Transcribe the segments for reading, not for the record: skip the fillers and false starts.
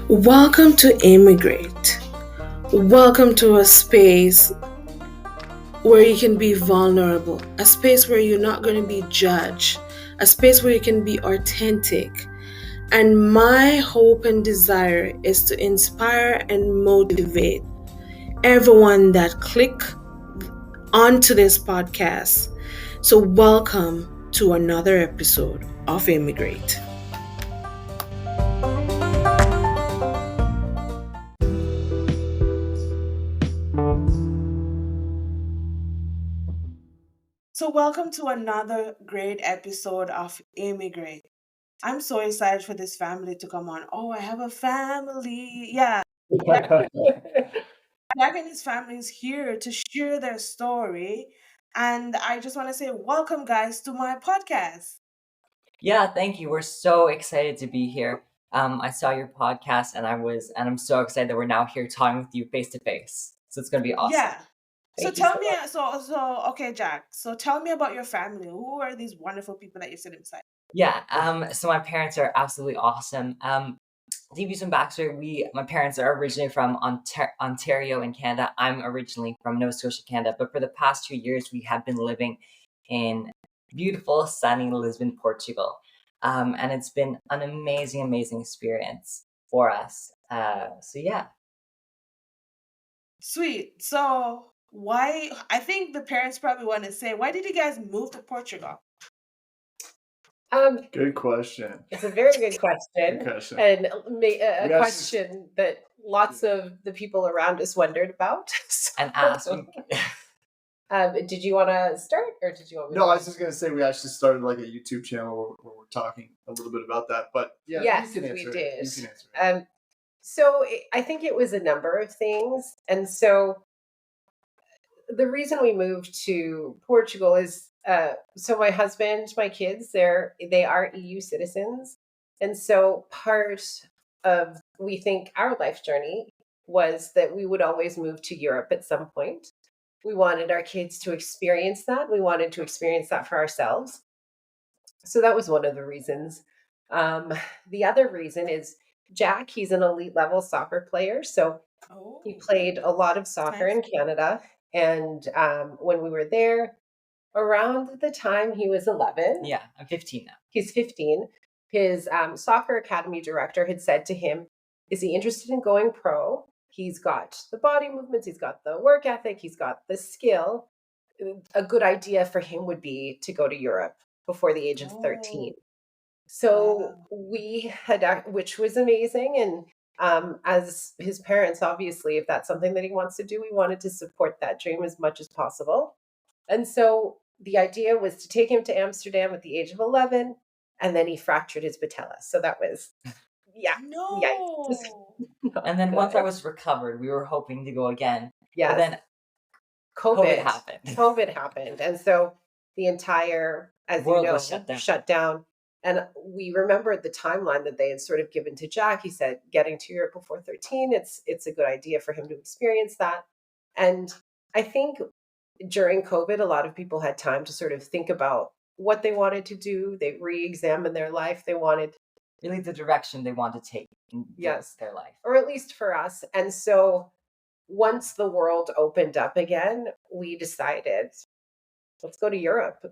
Welcome to Immigrate. Welcome to a space where you can be vulnerable, a space where you're not going to be judged, a space where you can be authentic. And my hope and desire is to inspire and motivate everyone that click onto this podcast. So welcome to another episode of Immigrate. So welcome to another great episode of Immigrate. I'm so excited for this family to come on. Oh, I have a family. Yeah, Jack and his family is here to share their story. And I just want to say, welcome, guys, to my podcast. Yeah, thank you. We're so excited to be here. I saw your podcast and I'm so excited that we're now here talking with you face to face. So it's gonna be awesome. Yeah. So Thank you so tell me, much. okay, Jack. So tell me about your family. Who are these wonderful people that you sit beside? Yeah, so my parents are absolutely awesome. To give you some backstory, my parents are originally from Ontario in Canada. I'm originally from Nova Scotia, Canada, but for the past 2 years, we have been living in beautiful, sunny Lisbon, Portugal. And it's been an amazing, amazing experience for us. So yeah. Sweet. So why? I think the parents probably want to say, why did you guys move to Portugal? Good question. It's a very good question, Good question. and a We actually- question that lots of the people around us wondered about. And ask. Did you want to start, or did you want me? No, I was just gonna say we actually started like a YouTube channel where we're talking a little bit about that. But yeah, Yes, you can we answer did. it. You can answer it. I think it was a number of things, and so the reason we moved to Portugal is so my husband, my kids, they are EU citizens, and so part of we think our life journey was that we would always move to Europe at some point. We wanted our kids to experience that. We wanted to experience that for ourselves. So that was one of the reasons. The other reason is Jack. He's an elite level soccer player, so Oh, he played a lot of soccer nice. in Canada. And when we were there, around the time he was 11, Yeah, I'm 15 now. he's 15, his soccer academy director had said to him, is he interested in going pro? He's got the body movements, he's got the work ethic, he's got the skill. A good idea for him would be to go to Europe before the age of 13. So we had, which was amazing. And as his parents, obviously, if that's something that he wants to do, we wanted to support that dream as much as possible. And so the idea was to take him to Amsterdam at the age of 11, and then he fractured his patella. So that was, yeah. No. Yikes. And then once I Good. was recovered, we were hoping to go again. Yes. But then COVID happened. COVID happened. And so the entire, as World you know, was shut shut down. And we remembered the timeline that they had sort of given to Jack. He said, getting to Europe before 13, it's a good idea for him to experience that. And I think during COVID, a lot of people had time to sort of think about what they wanted to do. They re-examined their life. They wanted, Really the direction they want to take in Yes. their life. or at least for us. And so once the world opened up again, we decided, let's go to Europe.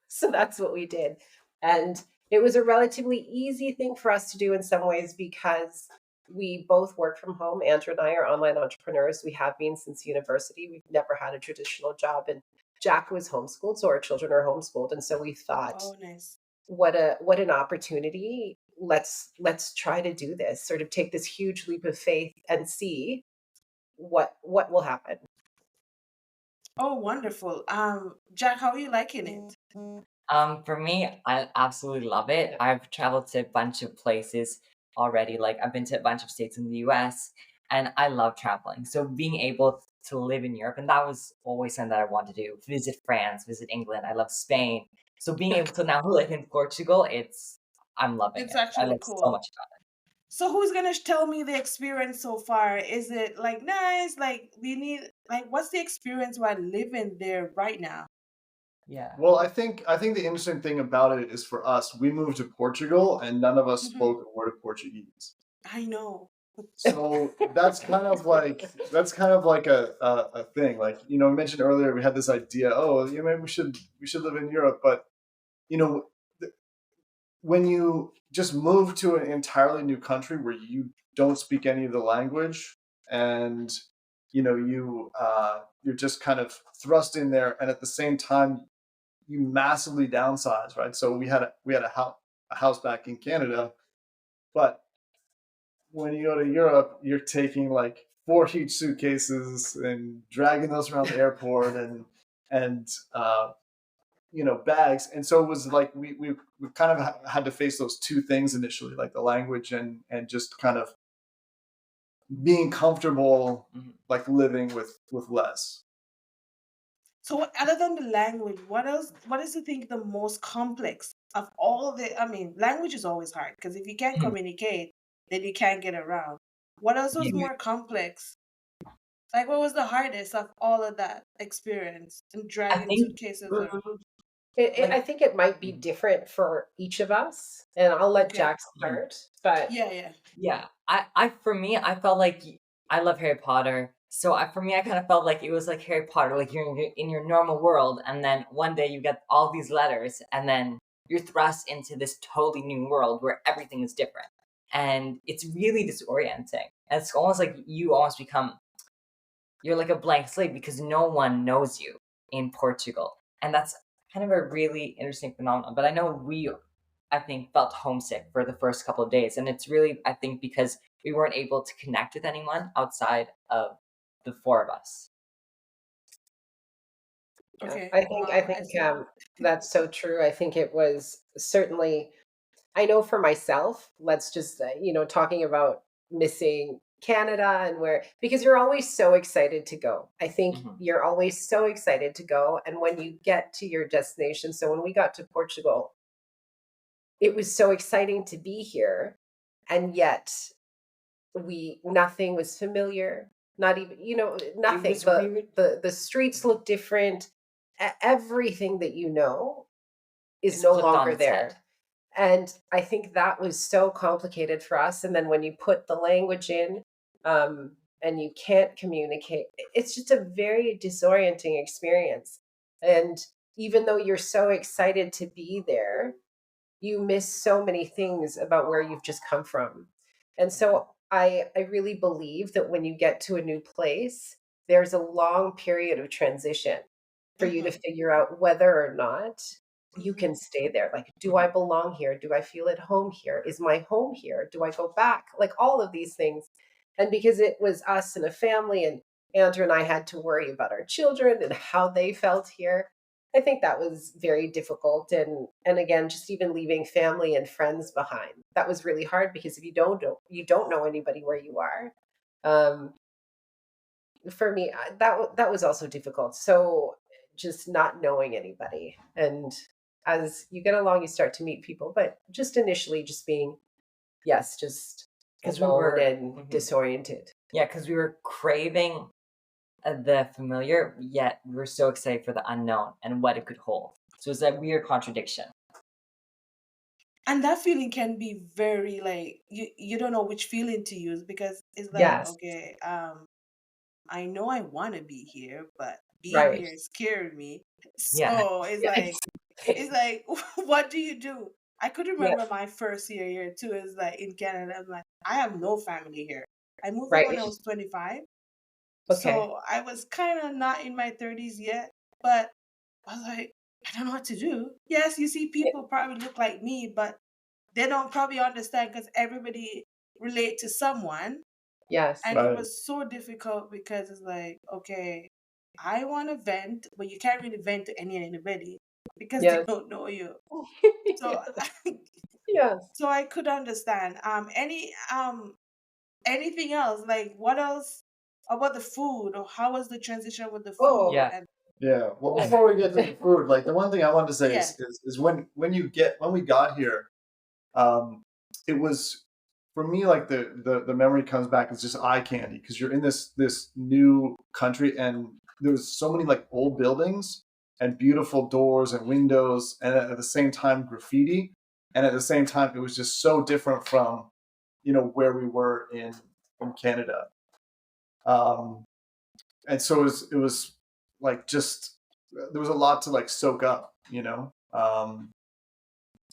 So that's what we did. And it was a relatively easy thing for us to do in some ways because we both work from home. Andrew and I are online entrepreneurs. We have been since university. We've never had a traditional job. And Jack was homeschooled, so our children are homeschooled. And so we thought, Oh, nice. what an opportunity. Let's try to do this, sort of take this huge leap of faith and see what will happen. Oh, wonderful. Jack, how are you liking it? For me, I absolutely love it. I've traveled to a bunch of places already. Like I've been to a bunch of states in the US and I love traveling. So being able to live in Europe, and that was always something that I wanted to do. Visit France, visit England. I love Spain. So being able to now live in Portugal, I'm loving It's it. I actually love so cool. much about it. So who's gonna tell me the experience so far? Is it like nice? Like what's the experience while living there right now? Yeah. Well, I think the interesting thing about it is for us, we moved to Portugal and none of us Mhm. spoke a word of Portuguese. I know. So that's kind of like a thing. Like, you know, I mentioned earlier we had this idea, oh, you know, maybe we should live in Europe, but you know, when you just move to an entirely new country where you don't speak any of the language, and you know, you're just kind of thrust in there, and at the same time you massively downsize, right? So we had a house back in Canada, but when you go to Europe, you're taking like four huge suitcases and dragging those around the airport, and you know, bags. And so it was like we kind of had to face those two things initially, like the language and just kind of being comfortable, Mhm. like living with less. So, other than the language, what else? What is you think the most complex of all the? I mean, language is always hard because if you can't Mhm. communicate, then you can't get around. What else was Yeah. more complex? Like, what was the hardest of all of that experience and I dragging think suitcases around? Mhm. I like think it might be Mhm. different for each of us, and I'll let Okay. Jack start. But Yeah, yeah. Yeah, I for me, I felt like I love Harry Potter. So for me, I kind of felt like it was like Harry Potter, like you're in your normal world, and then one day you get all these letters, and then you're thrust into this totally new world where everything is different, and it's really disorienting. And it's almost like you almost become you're like a blank slate because no one knows you in Portugal, and that's kind of a really interesting phenomenon. But I know I think, felt homesick for the first couple of days, and it's really, I think, because we weren't able to connect with anyone outside of the four of us. yeah, Okay. I think that's so true. I think it was certainly. I know for myself. Let's just talking about missing Canada and where because you're always so excited to go. I think Hmm. you're always so excited to go, and when you get to your destination. So when we got to Portugal, it was so exciting to be here, and yet we nothing was familiar, not even It nothing. was the weird. the the streets look different. Everything that you know is It's no flipped on longer its head. there, and I think that was so complicated for us. And then when you put the language in, and you can't communicate, it's just a very disorienting experience. And even though you're so excited to be there, you miss so many things about where you've just come from. And so I really believe that when you get to a new place, there's a long period of transition for you to Mm-hmm. figure out whether or not you Mm-hmm. can stay there. Like, do I Mhm. belong here? Do I feel at home here? Is my home here? Do I go back? Like all of these things. And because it was us and a family, and Andrew and I had to worry about our children and how they felt here, I think that was very difficult. And again, just even leaving family and friends behind. That was really hard because if you don't know anybody where you are. Um, for me, that was also difficult. So just not knowing anybody, and as you get along, you start to meet people, but just initially, just being yes, just Because we alone were, and mhm. disoriented. Yeah, because we were craving the familiar, yet we were so excited for the unknown and what it could hold. So it's that weird contradiction. And that feeling can be very like you don't know which feeling to use because it's like, Yes, okay, I know I want to be here, but being right. here is scaring me. Yeah. So Yes, it's like, what do you do? I could yeah, remember my first year here too. Is like in Canada. I'm like, I have no family here. I moved here when I right. was 25, Okay. so I was kind of not in my 30s yet. But I was like, I don't know what to do. Yes, you see, people probably look like me, but they don't probably understand because everybody relate to someone. Yes, And it Right. was so difficult because it's like, okay, I want to vent, but you can't really vent to anybody because they yes, don't know you. So, yes. so I could understand. Anything else? Like, what else about the food, or how was the transition with the food? Oh, Yeah. And Yeah. Well, oh, before we get to the food, like the one thing I wanted to say yeah, is when we got here, um, it was for me like the memory comes back as just eye candy because you're in this new country, and there was so many like old buildings and beautiful doors and windows, and at the same time graffiti, and at the same time it was just so different from where we were in Canada. And so it was like just there was a lot to like soak up,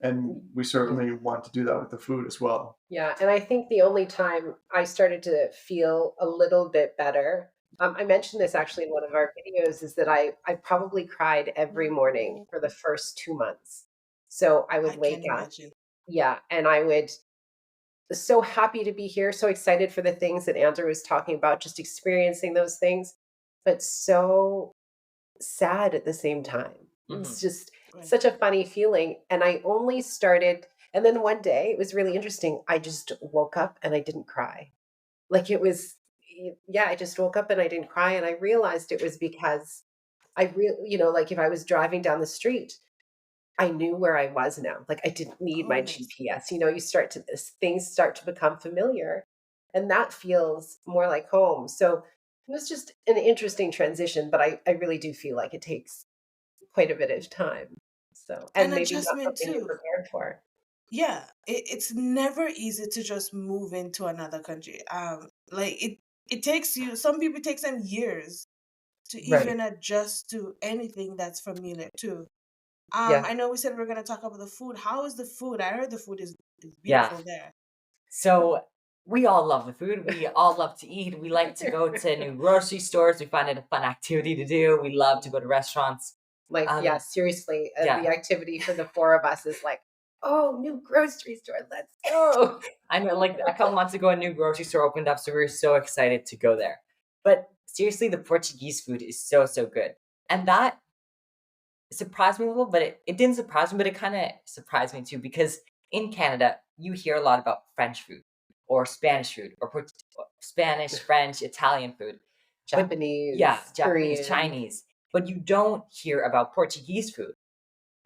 and we certainly want to do that with the food as well. Yeah, and I think the only time I started to feel a little bit better, I mentioned this actually in one of our videos, is that I probably cried every morning for the first 2 months. So I would I wake can up, imagine. yeah, and I would so happy to be here, so excited for the things that Andrew was talking about, just experiencing those things, but so sad at the same time. Mhm. It's just Right. such a funny feeling. And I only started, and then one day it was really interesting. I just woke up and I didn't cry. Like it was, yeah, I just woke up and I didn't cry. And I realized it was because I really, like if I was driving down the street, I knew where I was now. Like I didn't need Oh, my nice. GPS. Things start to become familiar, and that feels more like home. So it was just an interesting transition, but I really do feel like it takes quite a bit of time. So, and And maybe not adjustment something you're too. prepared for. Yeah, it's never easy to just move into another country. Like it takes you. Some people it takes them years to Right. even adjust to anything that's familiar too. Yeah. I know we said we're gonna talk about the food. How is the food? I heard the food is Yeah. beautiful there. So we all love the food. We all love to eat. We like to go to new grocery stores. We find it a fun activity to do. We love to go to restaurants. Like, yeah, seriously, yeah. the activity for the four of us is like, oh, new grocery store, let's go. I know, like a couple months ago, a new grocery store opened up, so we were so excited to go there. But seriously, the Portuguese food is so, so good. And that surprised me a little, but it didn't surprise me, but it kind of surprised me too, because in Canada, you hear a lot about French food or Spanish food or Spanish, French, Italian food. Japanese, Yeah, Japanese, Korean. Chinese. But you don't hear about Portuguese food.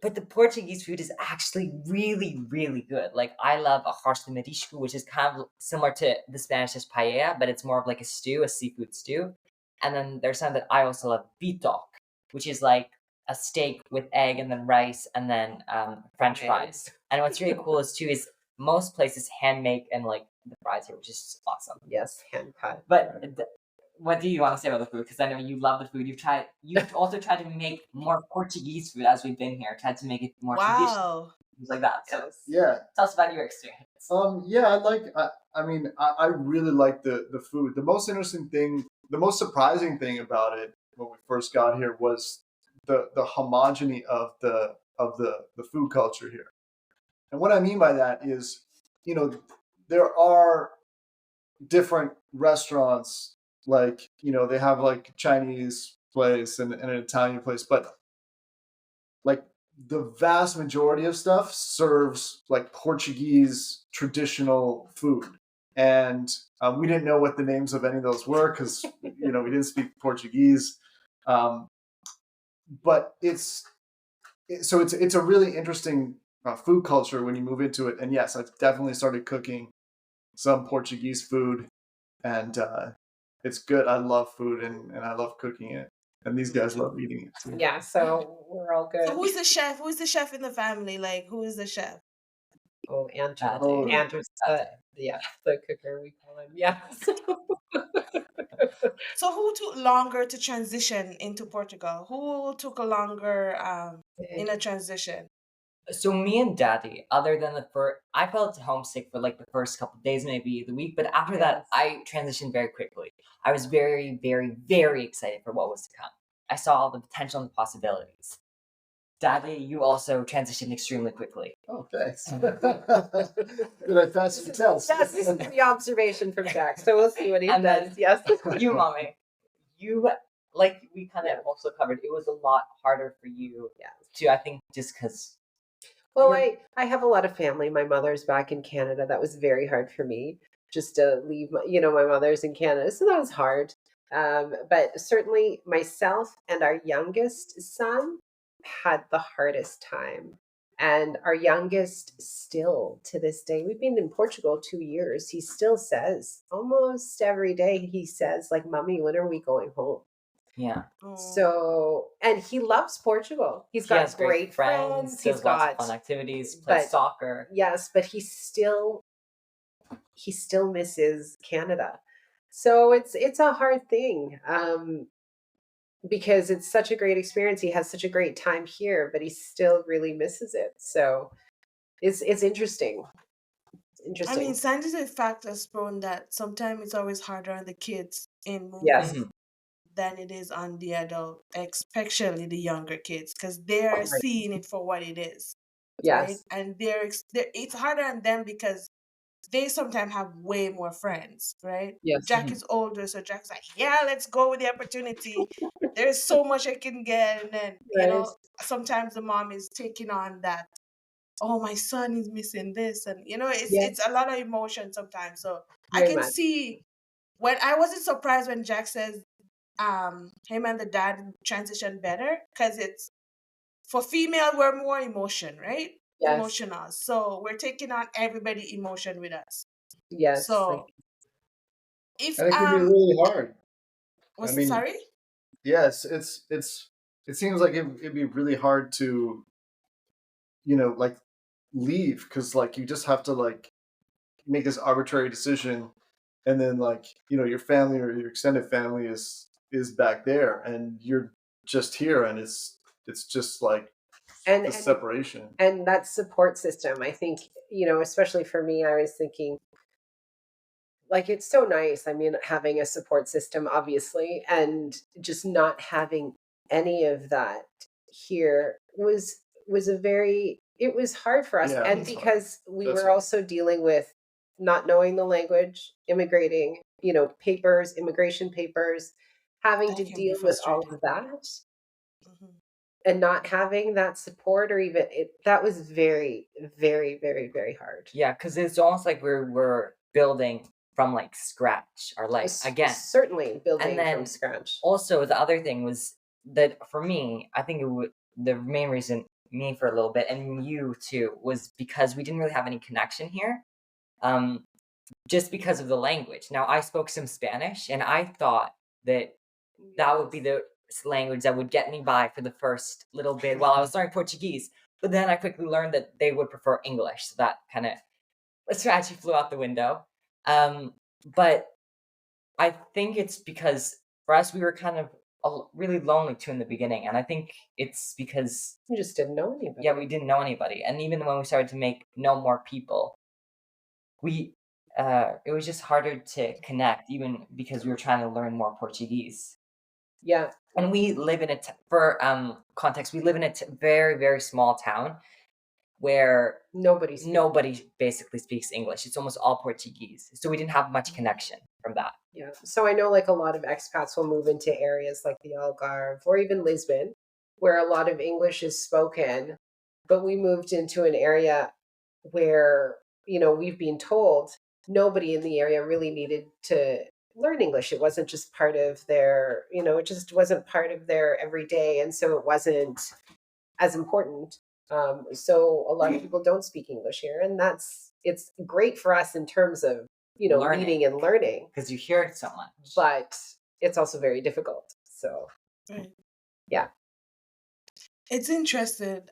But the Portuguese food is actually really, really good. Like, I love arroz de marisco, which is kind of similar to the Spanish paella, but it's more of like a stew, a seafood stew. And then there's something that I also love, bitok, which is like a steak with egg and then rice and then French Okay. fries. And what's really cool is most places hand make and like the fries here, which is awesome. Yes, hand cut. But what do you want to say about the food? Because I know you love the food. You've also tried to make more Portuguese food as we've been here. Tried to make it more traditional, Wow. things like that. So Yes. Yeah. tell us about your experience. Yeah, I really like the food. The most interesting thing, the most surprising thing about it when we first got here was the homogeny of the food culture here. And what I mean by that is, there are different restaurants, like, they have like Chinese place and an Italian place, but like the vast majority of stuff serves like Portuguese traditional food. And we didn't know what the names of any of those were because we didn't speak Portuguese. But it's a really interesting food culture when you move into it. And yes, I've definitely started cooking some Portuguese food, and it's good. I love food, and I love cooking it, and these guys love eating it too. Yeah, so we're all good. So who's the chef? Who's the chef in the family? Like who is the chef? Oh, Andrew. Oh. Andrew's the cooker, we call him. Yeah. So who took longer to transition into Portugal? Who took a longer in a transition? So me and Daddy, other than the first, I felt homesick for like the first couple days, maybe the week, but after that, I transitioned very quickly. I was very, very, very excited for what was to come. I saw all the potential and the possibilities. Daddy, you also transitioned extremely quickly. Oh, thanks. Did I pass the test? Yes, this is the observation from Jack. So we'll see what he And then- does. Yes. You, Mommy, you, like we kind of also covered, it was a lot harder for you to, I think, just because. Well, I have a lot of family. My mother's back in Canada. That was very hard for me just to leave. My mother's in Canada, so that was hard. But certainly myself and our youngest son had the hardest time. And our youngest still to this day, we've been in Portugal 2 years. He still says almost every day, he says, like, Mommy, when are we going home? Yeah. Oh. So, and he loves Portugal. He's got has great friends. He's does lots got of fun activities, plays but- soccer. Yes, but he still he still misses Canada. So it's a hard thing, because it's such a great experience. He has such a great time here, but he still really misses it. So it's interesting. It's I mean, interesting. scientific fact has proven that sometimes it's always harder on the kids in Yes. moving than it is on the adult, especially the younger kids, because they're Right. seeing it for what it is, right? Yes. And it's harder on them because they sometimes have way more friends, right? Yes. Jack is older, so Jack's like, yeah, let's go with the opportunity. There's so much I can get. And then, Right. sometimes the mom is taking on that, oh, my son is missing this. And, it's Yes. it's a lot of emotion sometimes. So I Very can much. see when I wasn't surprised when Jack says him and the dad transition better, because it's for female, we're more emotion, right? Yes. Emotional. So we're taking on everybody emotion with us. Yes. So if And it can be really hard. I mean, sorry? yes, it seems like it'd be really hard to, like leave, because like you just have to like make this arbitrary decision, and then like your family or your extended family is back there, and you're just here, and it's just like And the separation. and that support system, I think, especially for me, I was thinking, like, it's so nice. I mean, having a support system, obviously, and just not having any of that here was a very it was hard for us. Yeah, And that's hard. because we That's were hard. also dealing with not knowing the language, immigrating, papers, immigration papers, having That to can be deal with all frustrating. of that Mhm. and not having that support, or even that was very, very, very, very hard. Yeah, because it's almost like we're building from like scratch, or like again. Certainly building And then from scratch. also the other thing was that for me, I think it would the main reason, me for a little bit and you too, was because we didn't really have any connection here. Um, just because of the language. Now I spoke some Spanish, and I thought that that would be the language that would get me by for the first little bit while I was learning Portuguese. But then I quickly learned that they would prefer English, so that kind of strategy flew out the window. But I think it's because for us we were kind of really lonely too in the beginning, and I think it's because You just didn't know anybody. we didn't know anybody, and even when we started to know more people, we it was just harder to connect, even because we were trying to learn more Portuguese. Yeah. And we live in for context, we live in a very, very small town where nobody basically speaks English. It's almost all Portuguese. So we didn't have much connection from that. Yeah. So I know, like, a lot of expats will move into areas like the Algarve or even Lisbon, where a lot of English is spoken. But we moved into an area where, we've been told nobody in the area really needed to learn English. It wasn't just part of their, it just wasn't part of their everyday. And so it wasn't as important. So a lot of people don't speak English here. And it's great for us in terms of, Learning. reading and learning, Because you hear it so much. but it's also very difficult. So, Right. yeah. It's interesting.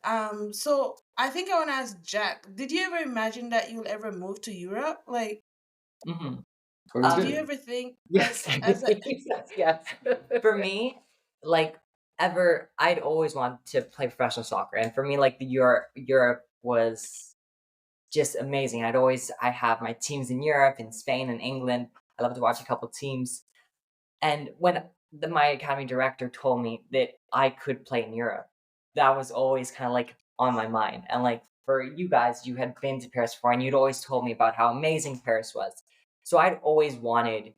So I think I want to ask Jack, did you ever imagine that you'll ever move to Europe? Like, Hmm. did you ever think Yes. Yes. For me, like I'd always wanted to play professional soccer, and for me, like the Europe was just amazing. I have my teams in Europe, in Spain and England. I love to watch a couple teams, and when my academy director told me that I could play in Europe, that was always kind of like on my mind. And like for you guys, you had been to Paris before, and you'd always told me about how amazing Paris was. So I'd always wanted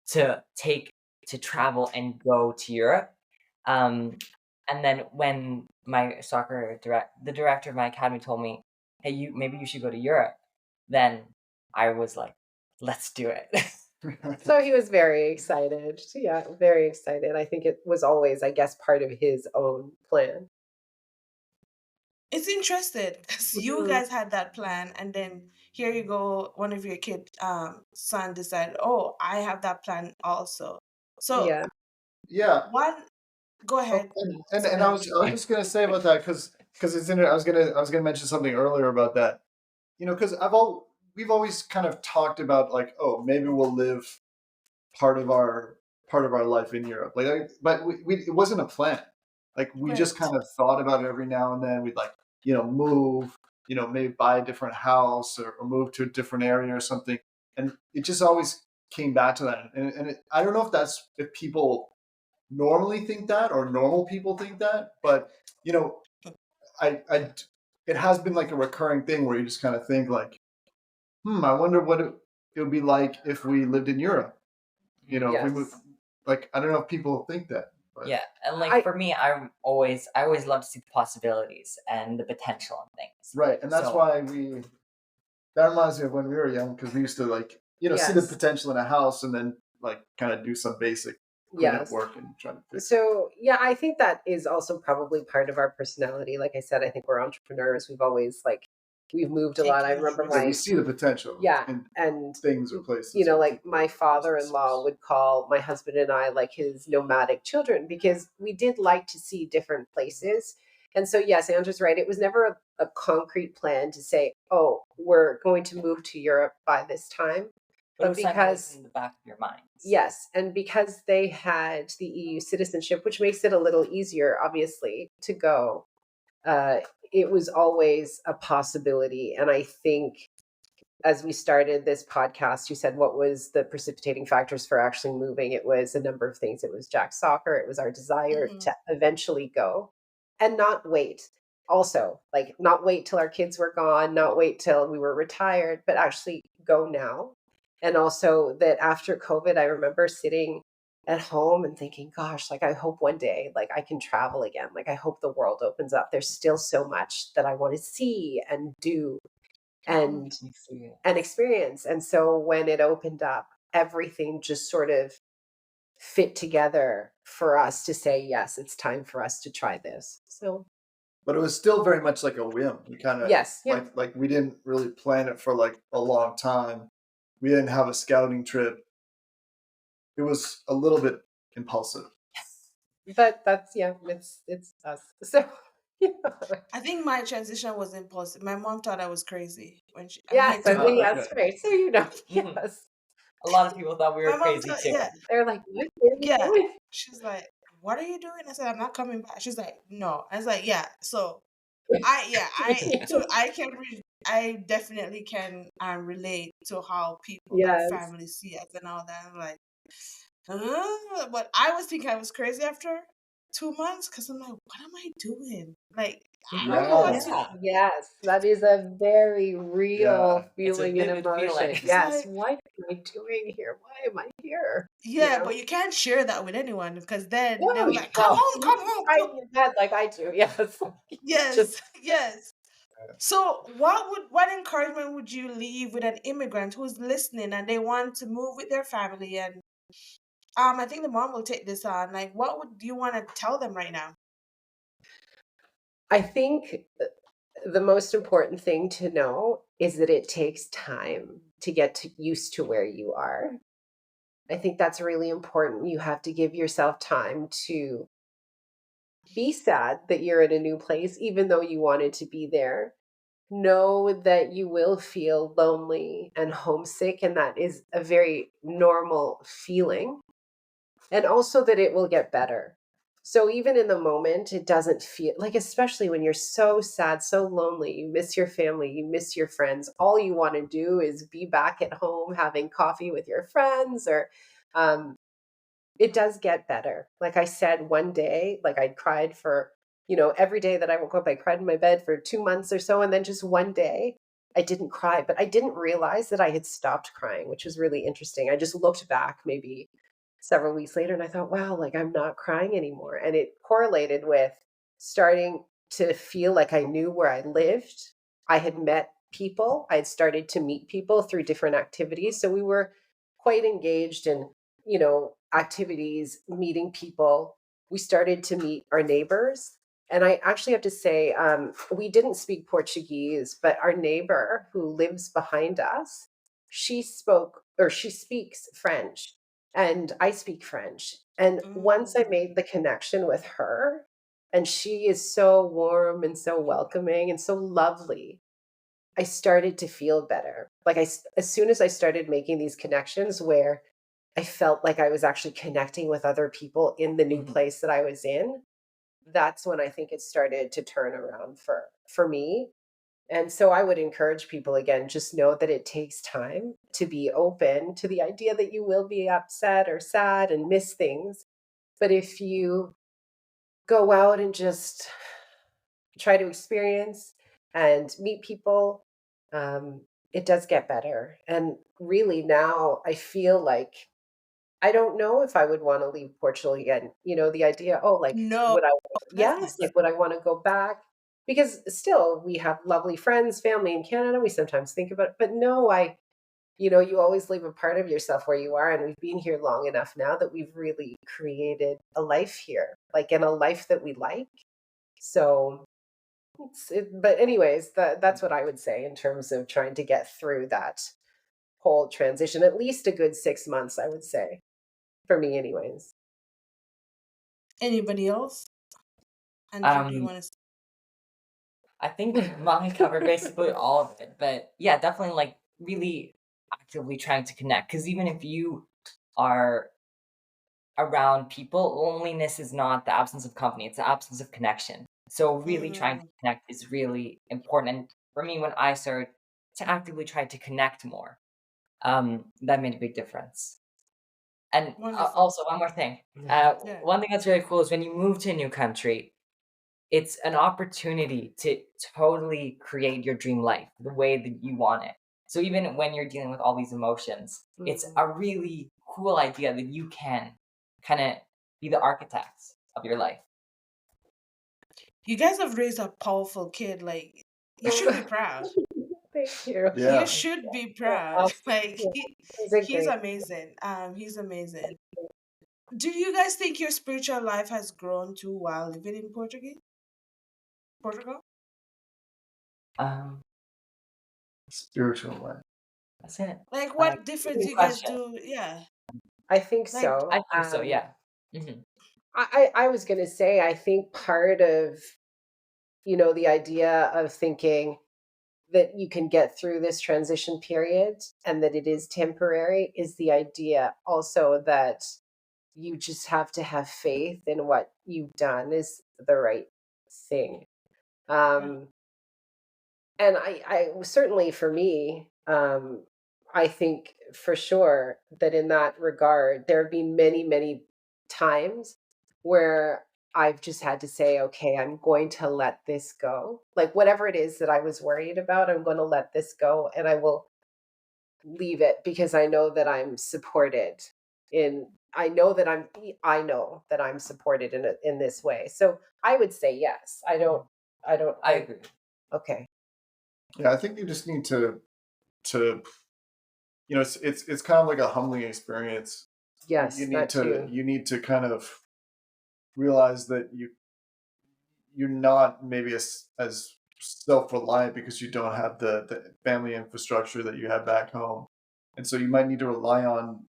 to travel and go to Europe. And then when my the director of my academy told me, "Hey, maybe you should go to Europe," then I was like, "Let's do it." So he was very excited. Yeah, very excited. I think it was always, I guess, part of his own plan. it's interesting because you Mhm. guys had that plan, and then here you go, one of your kid son decided, oh, I have that plan also. So Yeah. Yeah. go ahead. And I was just gonna say about that, because it's in it. I was gonna mention something earlier about that. Because we've always kind of talked about like, oh, maybe we'll live part of our life in Europe. Like, but it wasn't a plan. Like we just Right. kind of thought about it every now and then. We'd like, move, maybe buy a different house or move to a different area or something. And it just always came back to that. And I don't know if people normally think that or normal people think that, but I it has been like a recurring thing where you just kind of think like, I wonder what it would be like if we lived in Europe. If we moved, Yes. like, I don't know if people think that, but Yeah, and like I for me, I always love to see the possibilities and the potential in things. right, and that's So why that reminds me of when we were young because we used to like see the yes. potential in a house and then like kind of do some basic cleanup Yes. work and try to fix. So yeah, I think that is also probably part of our personality. Like I said, I think we're entrepreneurs. We've moved a lot. I Taking remember Yeah, we my see the potential yeah, in and things or places. like my father-in-law would call my husband and I like his nomadic children because we did like to see different places. And so yes, Andrew's right. It was never a concrete plan to say, oh, we're going to move to Europe by this time. but it But was something that was because in the back of your minds. yes, and because they had the EU citizenship, which makes it a little easier, obviously, to go, uh, it was always a possibility. And I think as we started this podcast, you said what was the precipitating factors for actually moving? It was a number of things. It was Jack's soccer, it was our desire Mm-hmm. to eventually go and not wait. Also, like not wait till our kids were gone, not wait till we were retired, but actually go now. And also that after COVID, I remember sitting at home and thinking, gosh, like I hope one day like I can travel again. Like I hope the world opens up. There's still so much that I want to see and do and experience. And so when it opened up, everything just sort of fit together for us to say, yes, it's time for us to try this. So But it was still very much like a whim. We kind of yes, yeah. like we didn't really plan it for like a long time. We didn't have a scouting trip. It was a little bit impulsive. But that's it's us. So yeah. I think my transition was impulsive. My mom thought I was crazy when she. Yes, I think okay. that's right. So you know, Mhm. yes. A lot of people thought we My were mom crazy thought, too. yeah, They're like, what are you yeah. doing? She's like, "What are you doing?" I said, "I'm not coming back." She's like, "No." I was like, "Yeah." So I definitely can relate to how people like Yes. family see us and all that. I'm like, but I was thinking I was crazy after 2 months because I'm like, what am I doing? Like, I don't know what Yeah. to. Yeah, Yes, that is a very Yeah. real it's a feeling and vivid feeling. emotion. It's Yes, like, what am I doing here? Why am I here? yeah, but you can't share that with anyone because then No, they'll be like, "Come well, home, you come home, cry come." in your bed like I do. Yes, just Yes, yes. So, what encouragement would you leave with an immigrant who's listening and they want to move with their family? And I think the mom will take this on. Like, what would you want to tell them right now? I think the most important thing to know is that it takes time to get used to where you are. I think that's really important. You have to give yourself time to be sad that you're in a new place, even though you wanted to be there. Know that you will feel lonely and homesick, and that is a very normal feeling. And also that it will get better. So even in the moment, it doesn't feel like, especially when you're so sad, so lonely, you miss your family, you miss your friends. All you want to do is be back at home having coffee with your friends, or um, it does get better. Like I said, one day, like I cried for, every day that I woke up, I cried in my bed for 2 months or so. And then just one day, I didn't cry, but I didn't realize that I had stopped crying, which was really interesting. I just looked back maybe several weeks later and I thought, wow, like I'm not crying anymore. And it correlated with starting to feel like I knew where I lived. I had met people, I had started to meet people through different activities. So we were quite engaged in, activities, meeting people. We started to meet our neighbors. And I actually have to say, we didn't speak Portuguese, but our neighbor who lives behind us, she speaks French, and I speak French. And once I Mm. made the connection with her, and she is so warm and so welcoming and so lovely, I started to feel better. Like as soon as I started making these connections where I felt like I was actually connecting with other people in the new place that I was in, that's when I think it started to turn around for me. And so I would encourage people again, just know that it takes time to be open to the idea that you will be upset or sad and miss things. But if you go out and just try to experience and meet people, um, it does get better. And really now I feel like I don't know if I would want to leave Portugal again. The idea, oh, like, No, would I, definitely. yes, like, would I want to go back? Because still, we have lovely friends, family in Canada. We sometimes think about it, but no, you always leave a part of yourself where you are. And we've been here long enough now that we've really created a life here, like, in a life that we like. So, but anyways, that's what I would say in terms of trying to get through that whole transition. At least a good 6 months, I would say, for me, anyways. Anybody else? Andrew, do you Um, want to? I think Molly covered basically all of it, but yeah, definitely like really actively trying to connect. Because even if you are around people, loneliness is not the absence of company; it's the absence of connection. So really trying to Mm-hmm. connect is really important. And for me, when I started to actively try to connect more, that made a big difference. And Wonderful. also, one more thing. Yeah. One thing that's really cool is when you move to a new country, it's an opportunity to totally create your dream life the way that you want it. So even when you're dealing with all these emotions, it's a really cool idea that you can kind of be the architects of your life. You guys have raised a powerful kid. Like, you should be proud. Thank you. Yeah. You should be proud. Well, Like, yeah, he's a he's great. amazing. He's amazing. Do you guys think your spiritual life has grown too while living in Portugal? Um, Spiritual life. that's it. Like, what difference Good you guys question. do? Yeah. I think Like, so. I think so. Yeah. Hmm. I was going to say, I think part of, the idea of thinking that you can get through this transition period and that it is temporary is the idea also that you just have to have faith in what you've done is the right thing. yeah. Um, and I certainly for me, I think for sure that in that regard, there have been many, many times where I've just had to say, okay, I'm going to let this go. Like whatever it is that I was worried about, I'm going to let this go and I will leave it because I know that I'm supported in I know that I'm supported in this way. So I would say yes. I agree. Okay. Yeah, I think you just need to it's kind of like a humbling experience. Yes, that too. You need to kind of realize that you're not maybe as self-reliant because you don't have the family infrastructure that you have back home, and so you might need to rely on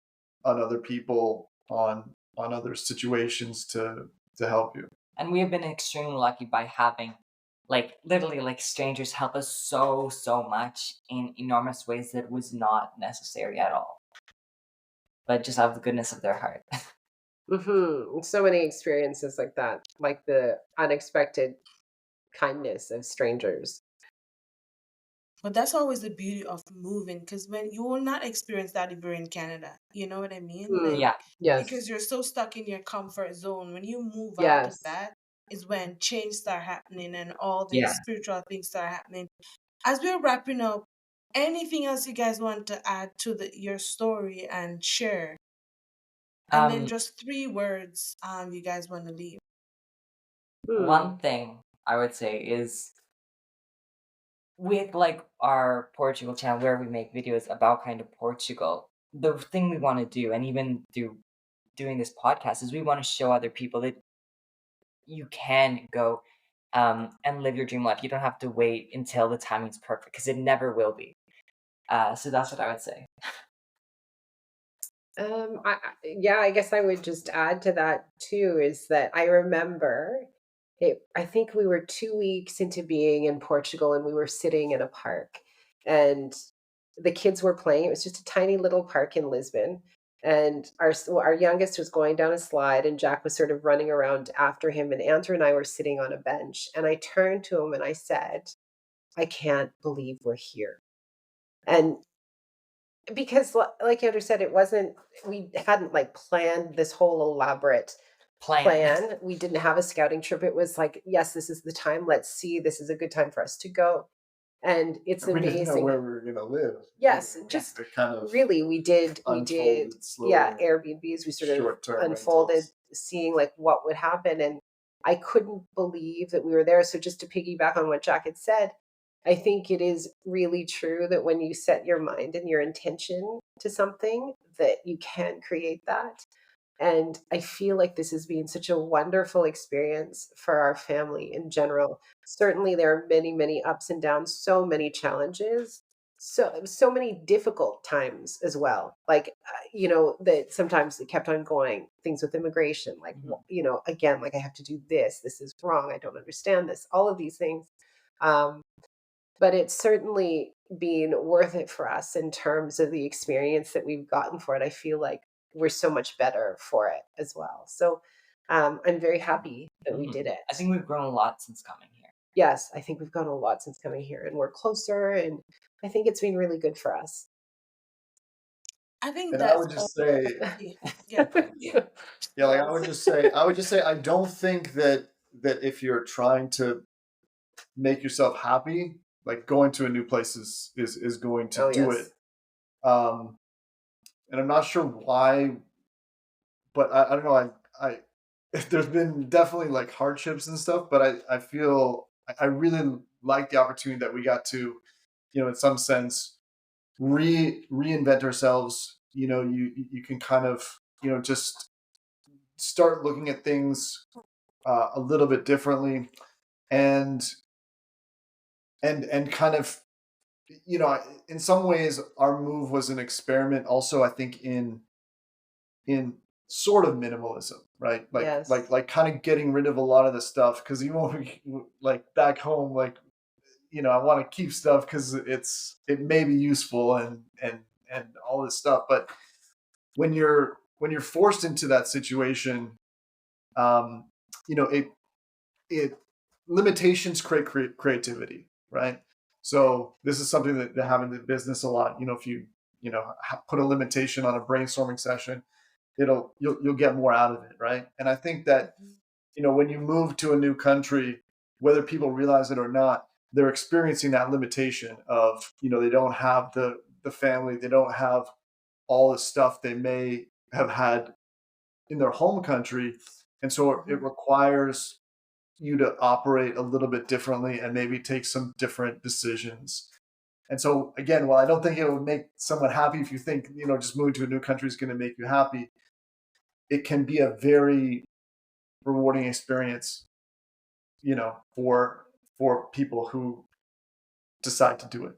other people, on other situations to help you. And we have been extremely lucky by having like literally like strangers help us so much in enormous ways that was not necessary at all, but just out of the goodness of their heart. So many experiences like that, like the unexpected kindness of strangers. But that's always the beauty of moving, because when you will not experience that if you're in Canada, you know what I mean? Like, Yeah. Yes. because you're so stuck in your comfort zone. When you move out of Yes. that, is when change start happening and all these Yeah. spiritual things start happening. As we're wrapping up, anything else you guys want to add to your story and share? And then Um, just 3 words you guys want to leave. one thing I would say is with like our Portugal channel where we make videos about kind of Portugal, the thing we want to do, and even doing this podcast, is we want to show other people that you can go and live your dream life. You don't have to wait until the timing's perfect because it never will be. So that's what I would say. I guess I would just add to that too is that I remember I think we were 2 weeks into being in Portugal and we were sitting in a park and the kids were playing. It was just a tiny little park in Lisbon. And our youngest was going down a slide, and Jack was sort of running around after him. And Andrew and I were sitting on a bench. And I turned to him and I said, I can't believe we're here. And because, like Andrew said, we hadn't like planned this whole elaborate plan. We didn't have a scouting trip. It was like, yes, this is the time. Let's see. This is a good time for us to go. And it's We didn't know amazing. where we were gonna live. Yes, It just kind of really, we did, unfolded slowly. yeah, Airbnbs. We sort of Short-term unfolded, rentals. seeing like what would happen. And I couldn't believe that we were there. So just to piggyback on what Jack had said, I think it is really true that when you set your mind and your intention to something, that you can create that. And I feel like this has been such a wonderful experience for our family in general. Certainly, there are many, many ups and downs, so many challenges, so many difficult times as well. Like, that sometimes it kept on going. Things with immigration, like, again, like I have to do this. This is wrong. I don't understand this. All of these things. But it's certainly been worth it for us in terms of the experience that we've gotten for it. I feel like we're so much better for it as well. So I'm very happy that we did it. I think we've grown a lot since coming here. Yes, I think we've grown a lot since coming here, and we're closer, and I think it's been really good for us. I think And I that's would just say, yeah. yeah, like I would just say, I don't think that if you're trying to make yourself happy, like going to a new place is going to Oh, do yes. it. And I'm not sure why, but I don't know. I there's been definitely like hardships and stuff, but I feel I really like the opportunity that we got to, in some sense, reinvent ourselves. You can kind of, just start looking at things a little bit differently, and kind of, in some ways our move was an experiment also, I think, in sort of minimalism, right? Like Yes. like kind of getting rid of a lot of the stuff, because even when we, like back home, like, I want to keep stuff because it may be useful and all this stuff. But when you're forced into that situation, it limitations create creativity, right? So this is something that happens in business a lot. If you put a limitation on a brainstorming session, you'll get more out of it, right? And I think that when you move to a new country, whether people realize it or not, they're experiencing that limitation of, they don't have the family, they don't have all the stuff they may have had in their home country, and so it requires you to operate a little bit differently and maybe take some different decisions. And so again, while I don't think it would make someone happy if you think, just moving to a new country is going to make you happy, it can be a very rewarding experience, for people who decide to do it.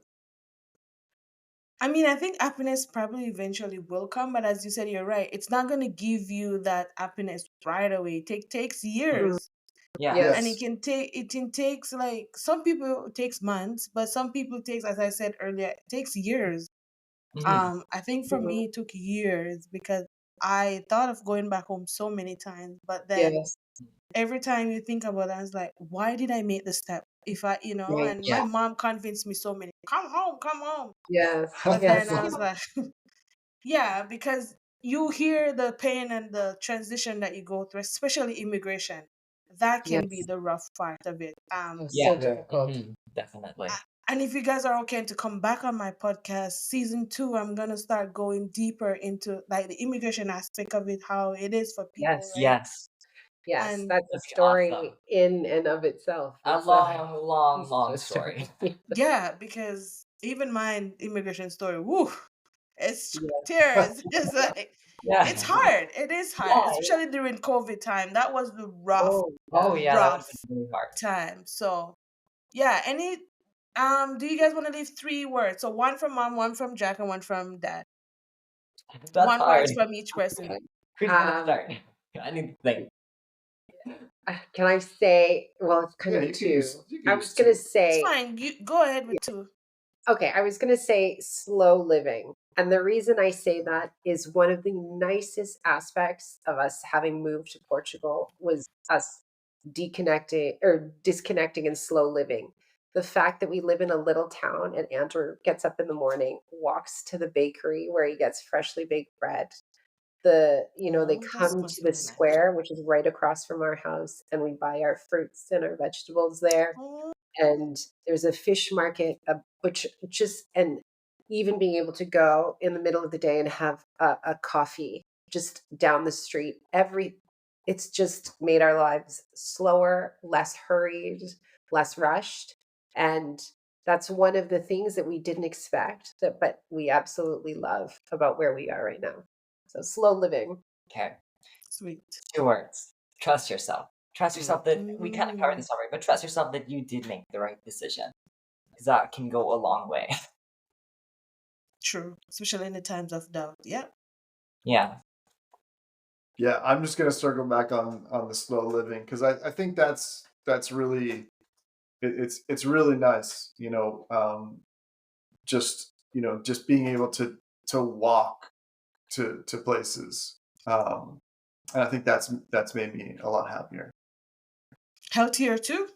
I mean, I think happiness probably eventually will come, but as you said, you're right. It's not going to give you that happiness right away. It takes years. Yeah. Yes. And it takes like some people it takes months, but some people it takes, as I said earlier, it takes years. I think for me it took years because I thought of going back home so many times, but then Yes. every time you think about it, I was like, why did I make the step? If I, Right. and Yeah. my mom convinced me so many, come home. Yes. But Yes. then I was like, yeah, because you hear the pain and the transition that you go through, especially immigration. That can be Yes. the rough part of it. Yeah. So difficult. Definitely. And if you guys are okay to come back on my podcast, season 2, I'm gonna start going deeper into like the immigration aspect of it, how it is for people, Yes. right? Yes. Yes, And that's a That's story awesome. in and of itself. A It's long story. yeah, because even my immigration story, woo, it's Yeah. tears. It's like Yeah. it's hard. It is hard, Yeah. especially during COVID time. That was the rough, Oh yeah, that would rough have been really hard. time. So yeah, do you guys want to leave 3 words? So one from mom, one from Jack, and one from dad. That's One hard. words from each person. Who's gonna start? I need to think. Can I say? Well, it's kind Yeah, of you can two. use I was gonna two. It's say, fine. You go ahead with 2. Okay, I was going to say slow living. And the reason I say that is one of the nicest aspects of us having moved to Portugal was us disconnecting and slow living. The fact that we live in a little town and Andrew gets up in the morning, walks to the bakery where he gets freshly baked bread. They Oh, that come to must the be nice. square, which is right across from our house, and we buy our fruits and our vegetables there, Oh, and there's a fish market, a butcher, just and even being able to go in the middle of the day and have a coffee just down the street. It's just made our lives slower, less hurried, less rushed, and that's one of the things that we didn't expect but we absolutely love about where we are right now. So slow living. Okay, sweet. 2 words. Trust yourself. Trust yourself that we kind of covered Mm, this already, but trust yourself that you did make the right decision because that can go a long way. true, especially in the times of doubt. Yep. Yeah. Yeah, I'm just gonna circle back on the slow living because I think that's really it's really nice, just being able to walk to places, and I think that's made me a lot happier. Healthier too,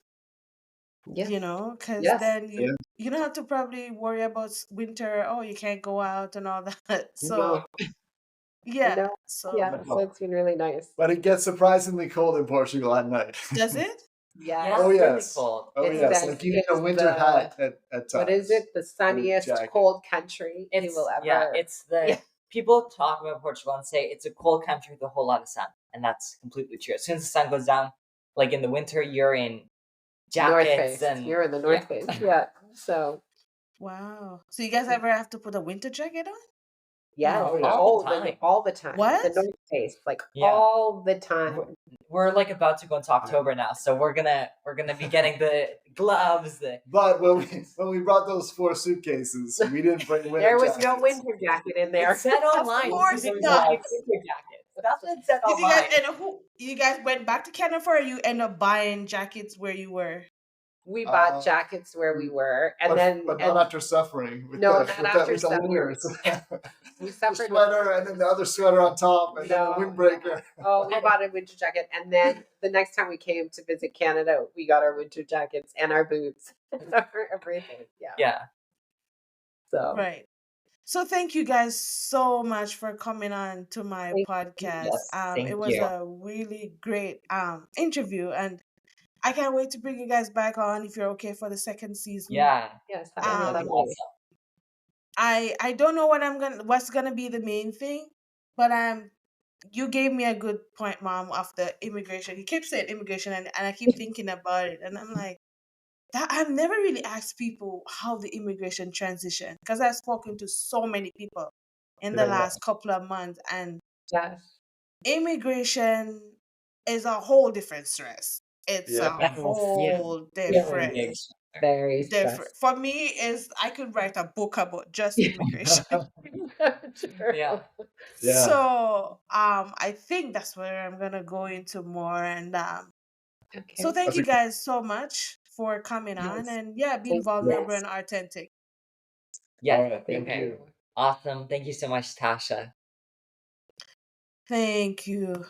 Yeah. because Yes. then you don't have to probably worry about winter. Oh, you can't go out and all that. No. So yeah. No. So Yeah. So it's been really nice. But it gets surprisingly cold in Portugal at night. does it? Yeah, Yes. Oh it's really yes. cold. Oh It's yes. the Like you need a it's winter the hat at what is times. it? The Or a sunniest jacket. cold country you It's will yeah, ever. it's the Yeah. people talk about Portugal and say it's a cold country with a whole lot of sun, and that's completely true. As soon as the sun goes down, like in the winter, you're in North jackets Face. and You're in the yeah. North Face. Yeah. So Wow. So you guys ever have to put a winter jacket on? yes. Oh No. yeah. All the time. All the time. What? The North Face, like Yeah. all the We're, time. we're like about to go into October now, so we're gonna be getting the gloves. But when we brought those 4 suitcases, we didn't bring winter There was jackets. no winter jacket in there. It said online course there was not. gonna be winter jackets. That's what it said Did you guys online. you guys went back to Canada or you end up buying jackets where you were? We bought Uh, jackets where we were, and but then but and not after suffering with no, the not with after with the suffering. layers. We The suffered with sweater and then the other sweater on top and then no. a windbreaker. Oh, we bought a winter jacket, and then the next time we came to visit Canada, we got our winter jackets and our boots, and everything. Yeah. Yeah. So Right. So thank you guys so much for coming on to my thank podcast. Yes. Thank It was you. a really great interview, and I can't wait to bring you guys back on if you're okay for the second season. Yeah. yes, that would be That'd be Um, lovely. awesome. I don't know what's gonna be the main thing, but you gave me a good point, Mom, of the immigration. You keep saying immigration, and I keep thinking about it, and I'm like, that I've never really asked people how the immigration transition because I've spoken to so many people in the Yeah. last couple of months, and Yes. immigration is a whole different stress. It's Yeah. a Yes. whole Very different big. Very different. stressed. For me, is I could write a book about just immigration. True. Yeah. Yeah. So I think that's where I'm gonna go into more, and so Okay. thank That's you a guys so much for coming on, Yes. and yeah, being Thank you. vulnerable Yes. and authentic. Yes. All right. Thank Okay. you. Awesome. Thank you so much, Tasha. Thank you.